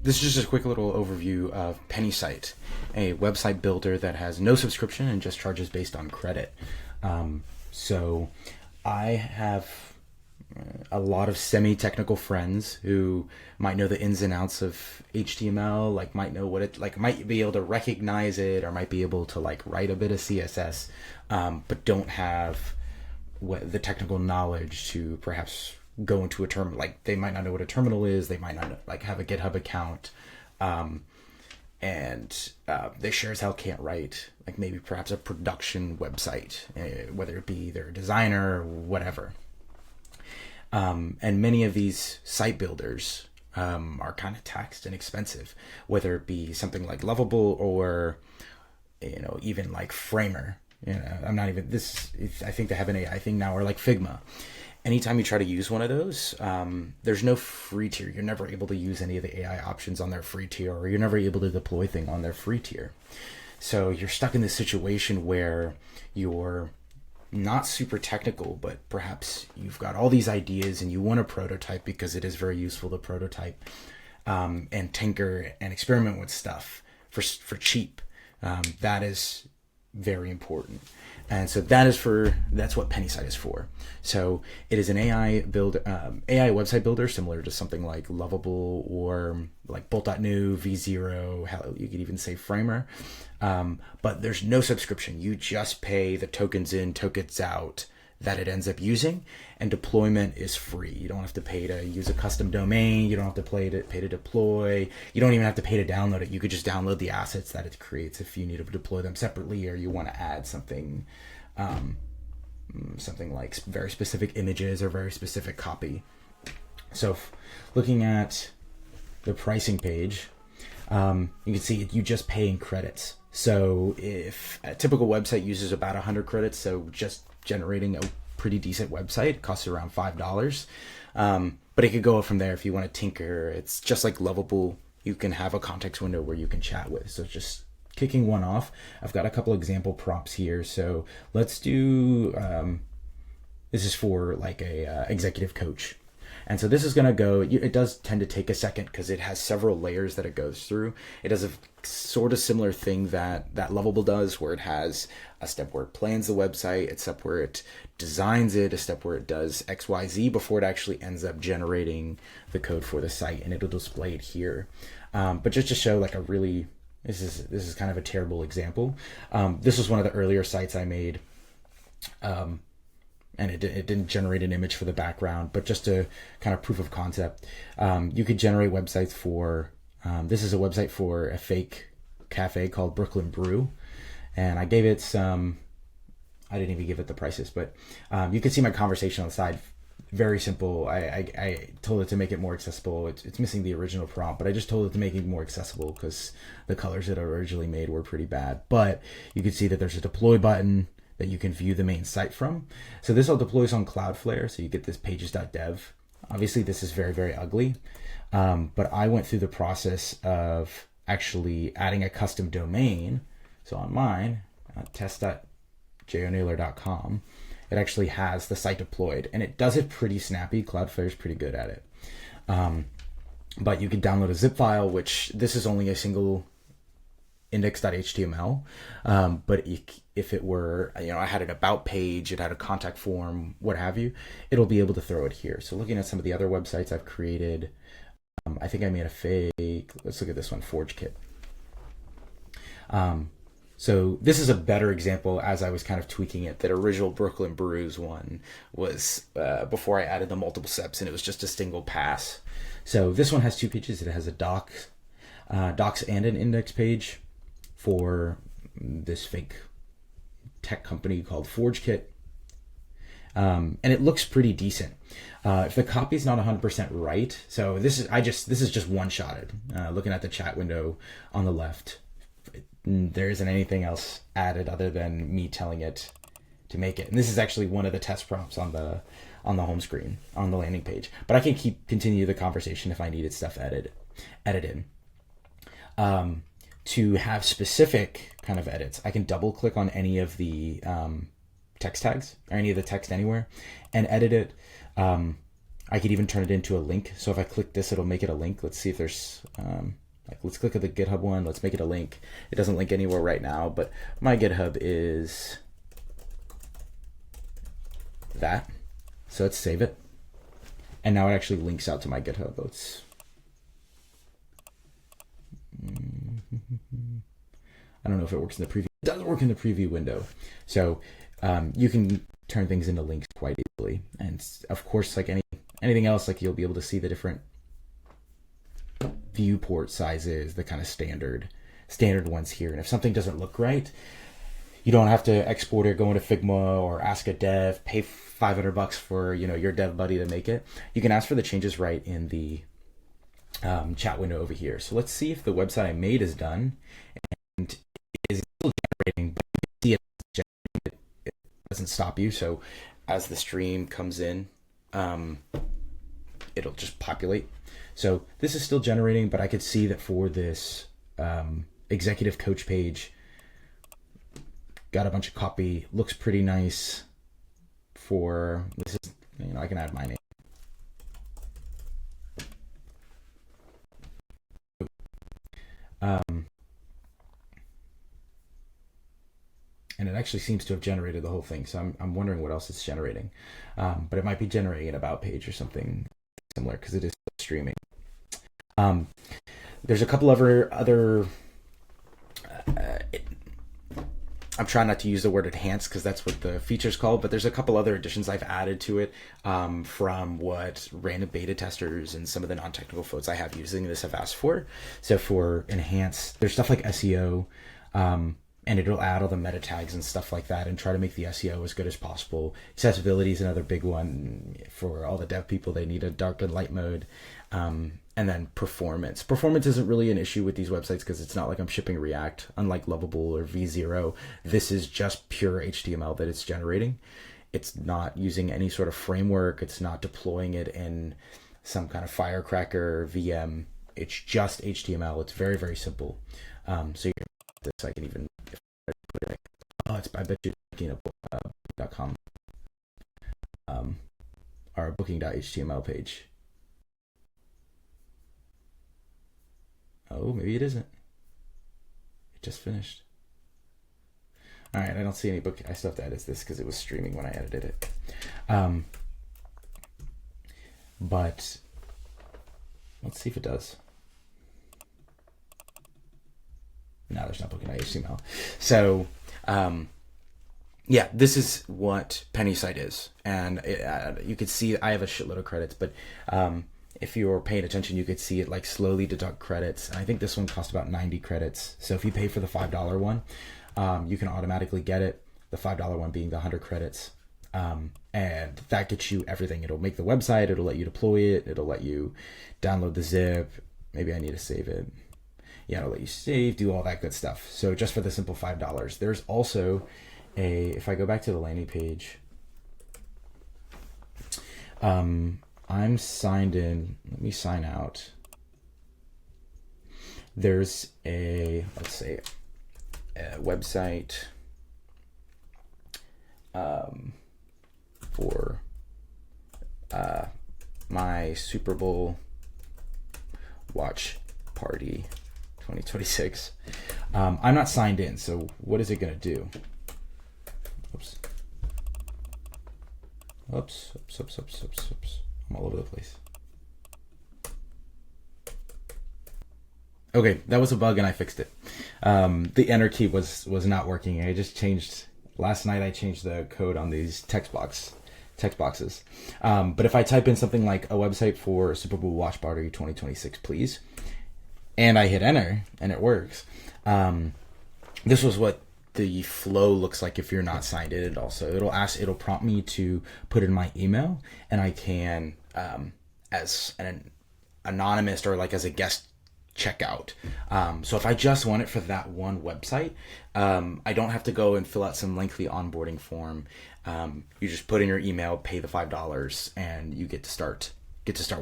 This is just a quick little overview of Pennysite, a website builder that has no subscription and just charges based on credit. So I have a lot of semi-technical friends who might know the ins and outs of HTML, like might know what it like, might be able to recognize it, or might be able to like write a bit of CSS, but don't have the technical knowledge to perhaps go into a term. Like they might not know what a terminal is, they might not like have a GitHub account, and they sure as hell can't write like maybe perhaps a production website, whether it be they're a designer or whatever. And many of these site builders are kind of taxed and expensive, whether it be something like Lovable or even like Framer. I'm not even this. I think they have an AI thing now, or like Figma. Anytime you try to use one of those, there's no free tier. You're never able to use any of the AI options on their free tier, or you're never able to deploy thing on their free tier. So you're stuck in this situation where you're not super technical, but perhaps you've got all these ideas and you want to prototype because it is very useful to prototype, and tinker and experiment with stuff for cheap. That is very important. And so that's what Pennysite is for. So it is an AI website builder, similar to something like Lovable or like Bolt.new, V0, hell, you could even say Framer. But there's no subscription. You just pay the tokens in, tokens out that it ends up using, and deployment is free. You don't have to pay to use a custom domain. You don't have to pay to deploy. You don't even have to pay to download it. You could just download the assets that it creates if you need to deploy them separately, or you want to add something like very specific images or very specific copy. So looking at the pricing page, you can see you just pay in credits. So if a typical website uses about 100 credits, so just generating a pretty decent website costs around $5. But it could go up from there if you want to tinker. It's just like Lovable. You can have a context window where you can chat with. So just kicking one off, I've got a couple example prompts here. So let's do, this is for like a executive coach. And so this is going to go, it does tend to take a second because it has several layers that it goes through. It does a sort of similar thing that Lovable does, where it has a step where it plans the website, a step where it designs it, a step where it does XYZ before it actually ends up generating the code for the site, and it'll display it here. But just to show like a really, this is kind of a terrible example. This was one of the earlier sites I made. And it didn't generate an image for the background, but just a kind of proof of concept. You could generate websites for, this is a website for a fake cafe called Brooklyn Brew. And I gave it some, I didn't even give it the prices, but you can see my conversation on the side. Very simple. I told it to make it more accessible. It's missing the original prompt, but I just told it to make it more accessible because the colors that I originally made were pretty bad. But you can see that there's a deploy button that you can view the main site from. So this all deploys on Cloudflare, so you get this pages.dev. Obviously this is very, very ugly, but I went through the process of actually adding a custom domain. So on mine, test.jonaylor.com, it actually has the site deployed, and it does it pretty snappy. Cloudflare is pretty good at it. But you can download a zip file, which this is only a single index.html, but if it were, I had an about page, it had a contact form, what have you, it'll be able to throw it here. So looking at some of the other websites I've created, I think I made a fake, let's look at this one, ForgeKit. So this is a better example as I was kind of tweaking it. That original Brooklyn Brews one was before I added the multiple steps, and it was just a single pass. So this one has two pages. It has a docs and an index page for this fake tech company called ForgeKit. And it looks pretty decent. If the copy is not 100% right, so this is just one-shotted. Looking at the chat window on the left, there isn't anything else added other than me telling it to make it. And this is actually one of the test prompts on the home screen on the landing page. But I can continue the conversation if I needed stuff edited. To have specific kind of edits, I can double click on any of the text tags or any of the text anywhere and edit it. I could even turn it into a link. So if I click this, it'll make it a link. Let's see if there's, like, let's click at the GitHub one. Let's make it a link. It doesn't link anywhere right now, but my GitHub is that. So let's save it. And now it actually links out to my GitHub. Let's, I don't know if it works in the preview. It doesn't work in the preview window. So you can turn things into links quite easily. And of course, like anything else, like you'll be able to see the different viewport sizes, the kind of standard ones here. And if something doesn't look right, you don't have to export it, go into Figma or ask a dev, pay $500 for your dev buddy to make it. You can ask for the changes right in the chat window over here. So let's see if the website I made is done, and it is still generating, but you can see it doesn't stop you. So as the stream comes in, it'll just populate. So this is still generating, but I could see that for this executive coach page, got a bunch of copy, looks pretty nice. For this is, I can add my name. And it actually seems to have generated the whole thing. So I'm wondering what else it's generating. But it might be generating an about page or something similar because it is streaming. There's a couple other I'm trying not to use the word enhance because that's what the feature's called, but there's a couple other additions I've added to it from what random beta testers and some of the non-technical folks I have using this have asked for. So for enhance, there's stuff like SEO, and it'll add all the meta tags and stuff like that and try to make the SEO as good as possible. Accessibility is another big one for all the dev people. They need a dark and light mode. And then performance. Performance isn't really an issue with these websites because it's not like I'm shipping React. Unlike Lovable or V0, this is just pure HTML that it's generating. It's not using any sort of framework. It's not deploying it in some kind of firecracker VM. It's just HTML. It's very, very simple. So you can this. I can even put it like, I bet you're looking at booking.com or a booking.html page. Oh, maybe it isn't. It just finished. All right, I don't see any book. I still have to edit this because it was streaming when I edited it. But let's see if it does. No, there's not booking.html. So, yeah, this is what Pennysite is. And you can see I have a shitload of credits, but if you were paying attention, you could see it like slowly deduct credits. And I think this one cost about 90 credits. So if you pay for the $5 one, you can automatically get it. The $5 one being the 100 credits. And that gets you everything. It'll make the website. It'll let you deploy it. It'll let you download the zip. Maybe I need to save it. Yeah, it'll let you save, do all that good stuff. So just for the simple $5. There's also if I go back to the landing page, I'm signed in. Let me sign out. There's let's say, a website for my Super Bowl watch party 2026. I'm not signed in, so what is it going to do? Oops. I'm all over the place. Okay, that was a bug and I fixed it. The enter key was not working. I just changed, last night I changed the code on these text boxes. But if I type in something like a website for Super Bowl watch party 2026, please, and I hit enter and it works. This was what the flow looks like if you're not signed in. It'll prompt me to put in my email, and I can as an anonymous or like as a guest checkout. So if I just want it for that one website, I don't have to go and fill out some lengthy onboarding form. You just put in your email, pay the $5, and you get to start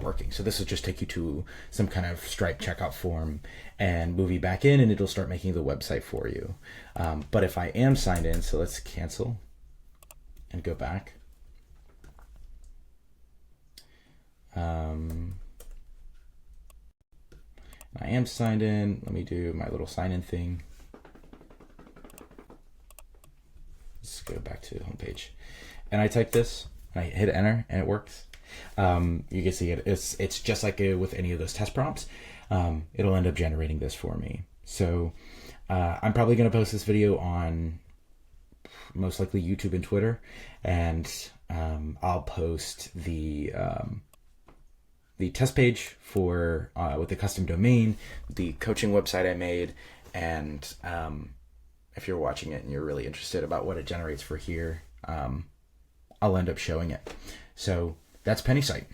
working. So this will just take you to some kind of Stripe checkout form and move you back in, and it'll start making the website for you. But if I am signed in, so let's cancel and go back. I am signed in. Let me do my little sign in thing. Let's go back to the homepage. And I type this, and I hit enter, and it works. You can see it. It's just like with any of those test prompts. It'll end up generating this for me. So I'm probably going to post this video on most likely YouTube and Twitter, and I'll post the test page for with the custom domain, the coaching website I made, and if you're watching it and you're really interested about what it generates for here, I'll end up showing it. So that's Pennysite.